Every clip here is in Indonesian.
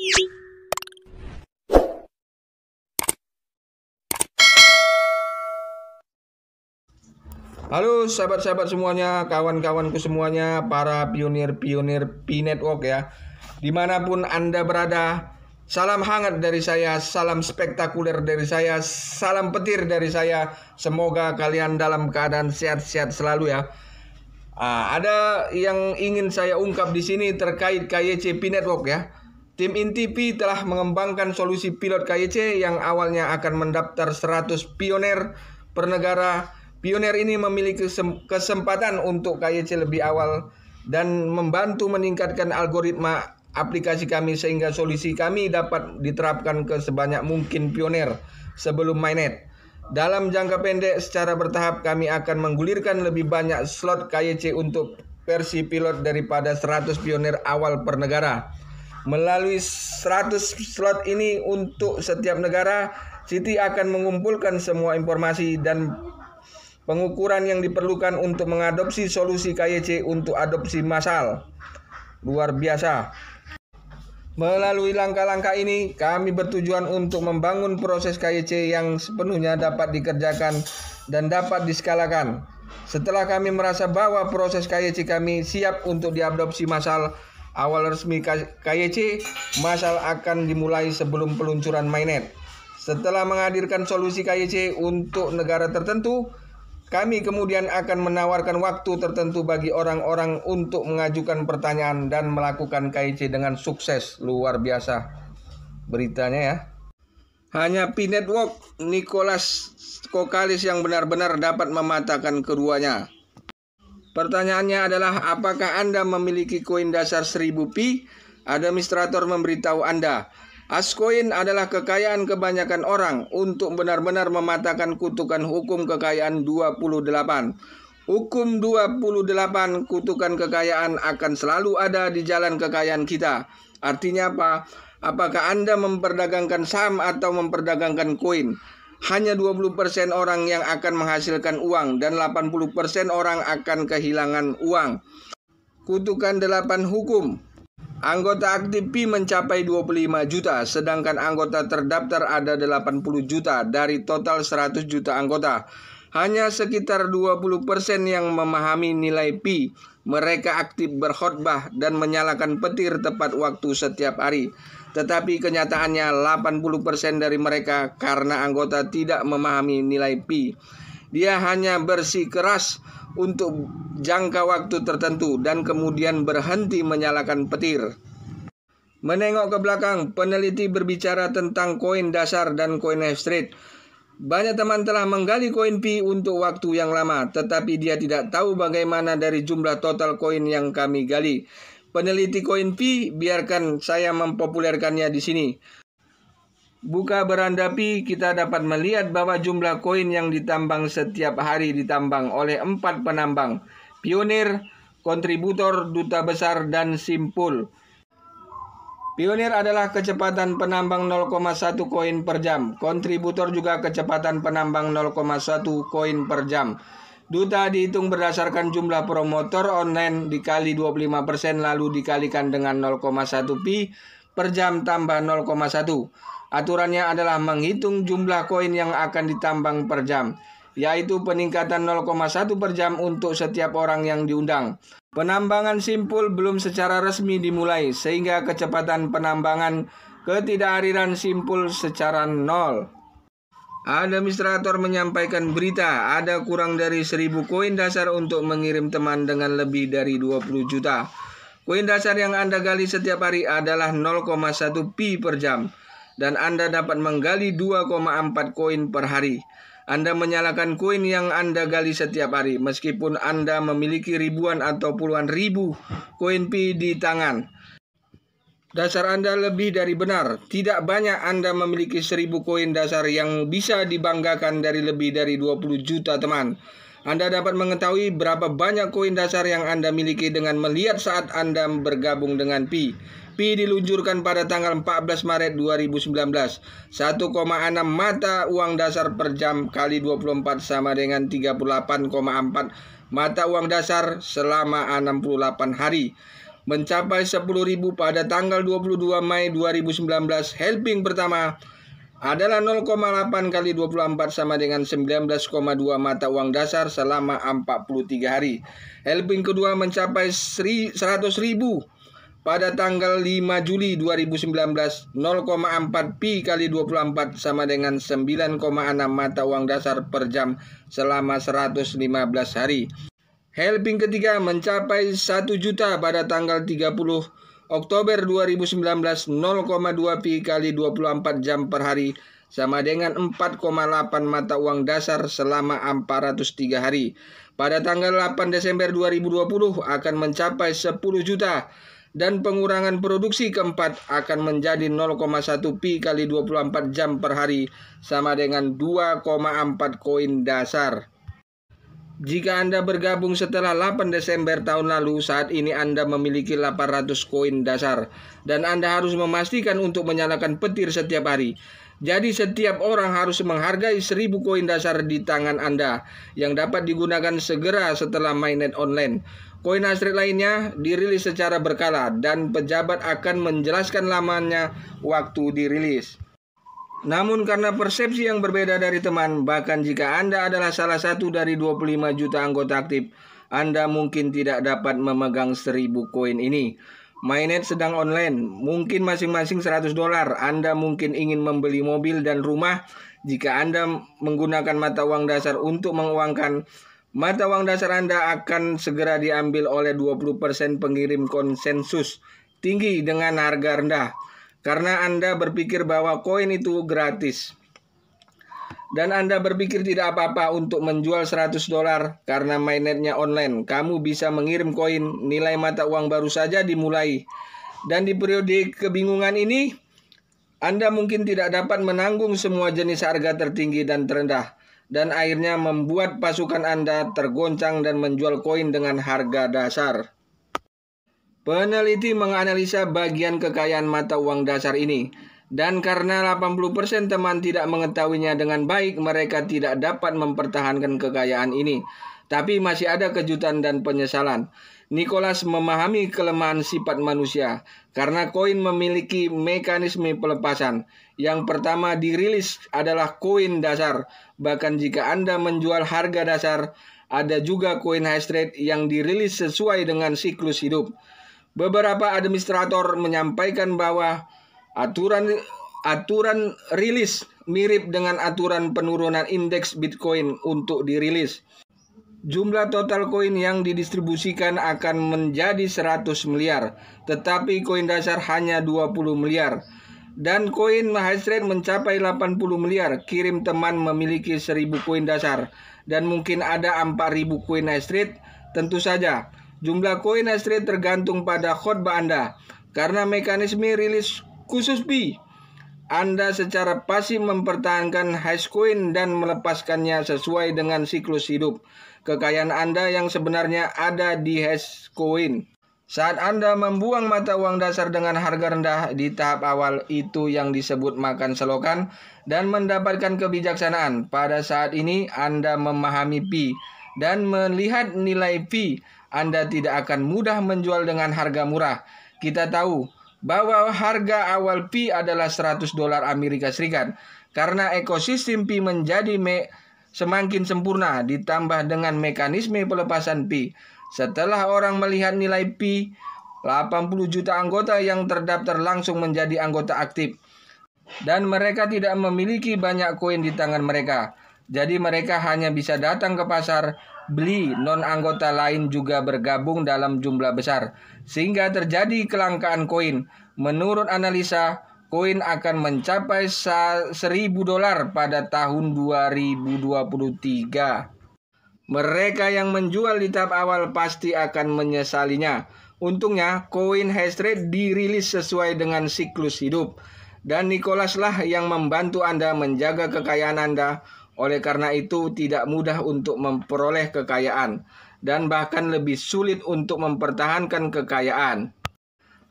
Halo sahabat-sahabat semuanya, kawan-kawanku semuanya, para pionir-pionir P-Network ya. Dimanapun Anda berada, salam hangat dari saya, salam spektakuler dari saya, salam petir dari saya. Semoga kalian dalam keadaan sehat-sehat selalu ya. Ada yang ingin saya ungkap di sini terkait KYC P-Network ya. Tim inti P telah mengembangkan solusi pilot KYC yang awalnya akan mendaftar 100 pioner per negara. Pioner ini memiliki kesempatan untuk KYC lebih awal dan membantu meningkatkan algoritma aplikasi kami sehingga solusi kami dapat diterapkan ke sebanyak mungkin pioner sebelum mainnet. Dalam jangka pendek secara bertahap kami akan menggulirkan lebih banyak slot KYC untuk versi pilot daripada 100 pioner awal per negara. Melalui 100 slot ini untuk setiap negara, Siti akan mengumpulkan semua informasi dan pengukuran yang diperlukan untuk mengadopsi solusi KYC untuk adopsi massal. Luar biasa. Melalui langkah-langkah ini, kami bertujuan untuk membangun proses KYC yang sepenuhnya dapat dikerjakan dan dapat diskalakan. Setelah kami merasa bahwa proses KYC kami siap untuk diadopsi massal, awal resmi KYC massal akan dimulai sebelum peluncuran mainnet. Setelah menghadirkan solusi KYC untuk negara tertentu, kami kemudian akan menawarkan waktu tertentu bagi orang-orang untuk mengajukan pertanyaan dan melakukan KYC dengan sukses. Luar biasa beritanya ya. Hanya P-Network Nicholas Kokalis yang benar-benar dapat mematahkan keduanya. Pertanyaannya adalah, apakah Anda memiliki koin dasar 1000 P? Administrator memberitahu Anda, Ascoin adalah kekayaan kebanyakan orang untuk benar-benar mematahkan kutukan hukum kekayaan 28. Hukum 28, kutukan kekayaan akan selalu ada di jalan kekayaan kita. Artinya apa? Apakah Anda memperdagangkan saham atau memperdagangkan koin? Hanya 20% orang yang akan menghasilkan uang dan 80% orang akan kehilangan uang. Kutukan 8 hukum. Anggota aktif P mencapai 25 juta, sedangkan anggota terdaftar ada 80 juta dari total 100 juta anggota. Hanya sekitar 20% yang memahami nilai P. Mereka aktif berkhotbah dan menyalakan petir tepat waktu setiap hari. Tetapi kenyataannya 80% dari mereka karena anggota tidak memahami nilai P. Dia hanya bersikeras untuk jangka waktu tertentu dan kemudian berhenti menyalakan petir. Menengok ke belakang, peneliti berbicara tentang koin dasar dan koin hash rate. Banyak teman telah menggali koin P untuk waktu yang lama, tetapi dia tidak tahu bagaimana dari jumlah total koin yang kami gali. Peneliti koin P, biarkan saya mempopulerkannya di sini. Buka beranda P, kita dapat melihat bahwa jumlah koin yang ditambang setiap hari ditambang oleh 4 penambang: Pionir, Kontributor, Duta Besar, dan Simpul. Pionir adalah kecepatan penambang 0,1 koin per jam. Kontributor juga kecepatan penambang 0,1 koin per jam. Duta dihitung berdasarkan jumlah promotor online dikali 25% lalu dikalikan dengan 0,1 Pi per jam tambah 0,1. Aturannya adalah menghitung jumlah koin yang akan ditambang per jam, yaitu peningkatan 0,1 per jam untuk setiap orang yang diundang. Penambangan simpul belum secara resmi dimulai, sehingga kecepatan penambangan ketidakhadiran simpul secara nol. Administrator menyampaikan berita, ada kurang dari 1000 koin dasar untuk mengirim teman dengan lebih dari 20 juta. Koin dasar yang Anda gali setiap hari adalah 0,1 Pi per jam, dan Anda dapat menggali 2,4 koin per hari. Anda menyalakan koin yang Anda gali setiap hari, meskipun Anda memiliki ribuan atau puluhan ribu koin Pi di tangan. Dasar Anda lebih dari benar. Tidak banyak Anda memiliki 1000 koin dasar yang bisa dibanggakan dari lebih dari 20 juta teman. Anda dapat mengetahui berapa banyak koin dasar yang Anda miliki dengan melihat saat Anda bergabung dengan Pi. Pi diluncurkan pada tanggal 14 Maret 2019. 1,6 mata uang dasar per jam kali 24 sama dengan 38,4 mata uang dasar selama 68 hari. mencapai 10.000 pada tanggal 22 Mei 2019. Helping pertama adalah 0,8 kali 24 sama dengan 19,2 mata uang dasar selama 43 hari. Helping kedua mencapai 100.000 pada tanggal 5 Juli 2019, 0,4 Pi kali 24 sama dengan 9,6 mata uang dasar per jam selama 115 hari. Helping ketiga mencapai 1 juta pada tanggal 30 Oktober 2019, 0,2 Pi kali 24 jam per hari sama dengan 4,8 mata uang dasar selama 403 hari. Pada tanggal 8 Desember 2020 akan mencapai 10 juta dan pengurangan produksi keempat akan menjadi 0,1 Pi kali 24 jam per hari sama dengan 2,4 koin dasar. Jika Anda bergabung setelah 8 Desember tahun lalu, saat ini Anda memiliki 800 koin dasar dan Anda harus memastikan untuk menyalakan petir setiap hari. Jadi setiap orang harus menghargai 1.000 koin dasar di tangan Anda yang dapat digunakan segera setelah mainnet online. Koin hasrat lainnya dirilis secara berkala dan pejabat akan menjelaskan lamanya waktu dirilis. Namun karena persepsi yang berbeda dari teman, bahkan jika Anda adalah salah satu dari 25 juta anggota aktif, Anda mungkin tidak dapat memegang 1.000 koin ini. Mainnet sedang online, mungkin masing-masing $100. Anda mungkin ingin membeli mobil dan rumah. Jika Anda menggunakan mata uang dasar untuk menguangkan, mata uang dasar Anda akan segera diambil oleh 20% pengirim konsensus tinggi dengan harga rendah. Karena Anda berpikir bahwa koin itu gratis. Dan Anda berpikir tidak apa-apa untuk menjual $100 karena mainnetnya online. Kamu bisa mengirim koin, nilai mata uang baru saja dimulai. Dan di periode kebingungan ini, Anda mungkin tidak dapat menanggung semua jenis harga tertinggi dan terendah. Dan akhirnya membuat pasukan Anda tergoncang dan menjual koin dengan harga dasar. Peneliti menganalisa bagian kekayaan mata uang dasar ini, dan karena 80% teman tidak mengetahuinya dengan baik, mereka tidak dapat mempertahankan kekayaan ini. Tapi masih ada kejutan dan penyesalan. Nicholas memahami kelemahan sifat manusia, karena koin memiliki mekanisme pelepasan. Yang pertama dirilis adalah koin dasar. Bahkan jika Anda menjual harga dasar, ada juga koin hash rate yang dirilis sesuai dengan siklus hidup. Beberapa administrator menyampaikan bahwa aturan rilis mirip dengan aturan penurunan indeks Bitcoin untuk dirilis. Jumlah total koin yang didistribusikan akan menjadi 100 miliar, tetapi koin dasar hanya 20 miliar. Dan koin hash rate mencapai 80 miliar. Kirim teman memiliki 1.000 koin dasar dan mungkin ada 4.000 koin hash rate. Tentu saja jumlah koin hash rate tergantung pada khotbah Anda. Karena mekanisme rilis khusus Pi, Anda secara pasif mempertahankan hash coin dan melepaskannya sesuai dengan siklus hidup. Kekayaan Anda yang sebenarnya ada di hash coin. Saat Anda membuang mata uang dasar dengan harga rendah di tahap awal, itu yang disebut makan selokan dan mendapatkan kebijaksanaan. Pada saat ini Anda memahami Pi dan melihat nilai Pi, Anda tidak akan mudah menjual dengan harga murah. Kita tahu bahwa harga awal Pi adalah $100 Amerika Serikat. Karena ekosistem Pi menjadi semakin sempurna ditambah dengan mekanisme pelepasan Pi. Setelah orang melihat nilai Pi, 80 juta anggota yang terdaftar langsung menjadi anggota aktif. Dan mereka tidak memiliki banyak koin di tangan mereka. Jadi mereka hanya bisa datang ke pasar, beli, non-anggota lain juga bergabung dalam jumlah besar, sehingga terjadi kelangkaan koin. Menurut analisa, koin akan mencapai $1.000 pada tahun 2023. Mereka yang menjual di tahap awal pasti akan menyesalinya. Untungnya, koin hash rate dirilis sesuai dengan siklus hidup. Dan Nicholas lah yang membantu Anda menjaga kekayaan Anda. Oleh karena itu tidak mudah untuk memperoleh kekayaan dan bahkan lebih sulit untuk mempertahankan kekayaan.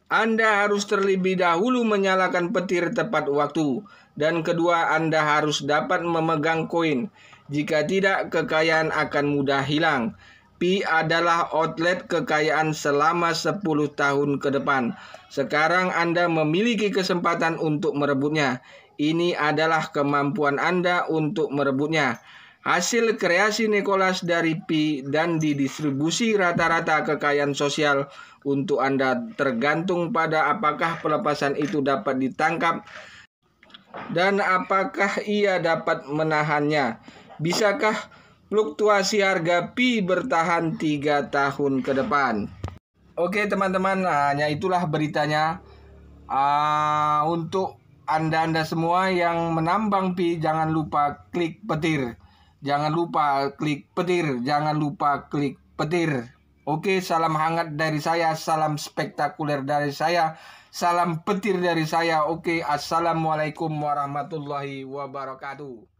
Anda harus terlebih dahulu menyalakan petir tepat waktu, dan kedua Anda harus dapat memegang koin. Jika tidak, kekayaan akan mudah hilang. Pi adalah outlet kekayaan selama 10 tahun ke depan. Sekarang Anda memiliki kesempatan untuk merebutnya. Ini adalah kemampuan Anda untuk merebutnya. Hasil kreasi Nicholas dari Pi dan didistribusi rata-rata kekayaan sosial untuk Anda tergantung pada apakah pelepasan itu dapat ditangkap dan apakah ia dapat menahannya. Bisakah fluktuasi harga Pi bertahan 3 tahun ke depan? Oke teman-teman, hanya itulah beritanya. Untuk Anda semua yang menambang Pi, jangan lupa klik petir. Jangan lupa klik petir. Jangan lupa klik petir. Oke, salam hangat dari saya, salam spektakuler dari saya, salam petir dari saya. Oke, assalamualaikum warahmatullahi wabarakatuh.